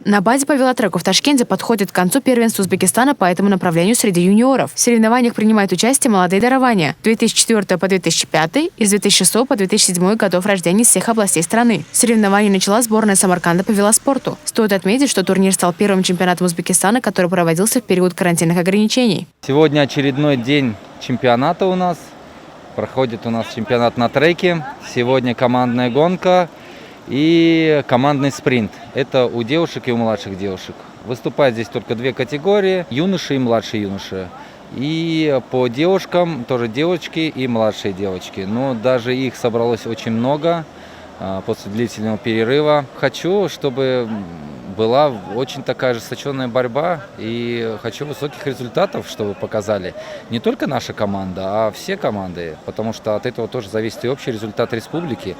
На базе по велотреку в Ташкенте подходит к концу первенство Узбекистана по этому направлению среди юниоров. В соревнованиях принимают участие молодые дарования 2004 по 2005 и с 2006 по 2007 годов рождения из всех областей страны. Соревнования начала сборная Самарканда по велоспорту. Стоит отметить, что турнир стал первым чемпионатом Узбекистана, который проводился в период карантинных ограничений. Сегодня очередной день чемпионата у нас. Проходит у нас чемпионат на треке. Сегодня командная гонка и командный спринт. Это у девушек и у младших девушек. Выступают здесь только две категории: юноши и младшие юноши. И по девушкам тоже девочки и младшие девочки. Но даже их собралось очень много после длительного перерыва. Хочу, чтобы была очень такая же ожесточенная борьба, и хочу высоких результатов, чтобы показали не только наша команда, а все команды, потому что от этого тоже зависит и общий результат республики,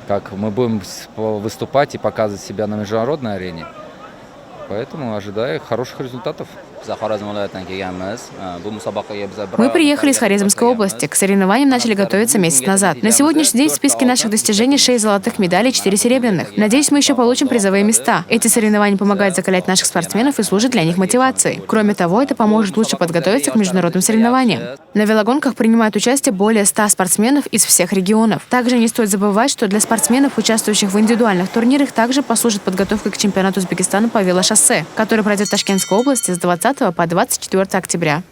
как мы будем выступать и показывать себя на международной арене. Поэтому ожидаю хороших результатов. Мы приехали из Хорезмской области. К соревнованиям начали готовиться месяц назад. На сегодняшний день в списке наших достижений 6 золотых медалей и 4 серебряных. Надеюсь, мы еще получим призовые места. Эти соревнования помогают закалять наших спортсменов и служат для них мотивацией. Кроме того, это поможет лучше подготовиться к международным соревнованиям. На велогонках принимают участие более 100 спортсменов из всех регионов. Также не стоит забывать, что для спортсменов, участвующих в индивидуальных турнирах, также послужит подготовка к чемпионату Узбекистана по велошоссе, который пройдет в Ташкентской области с 20 по 24 октября.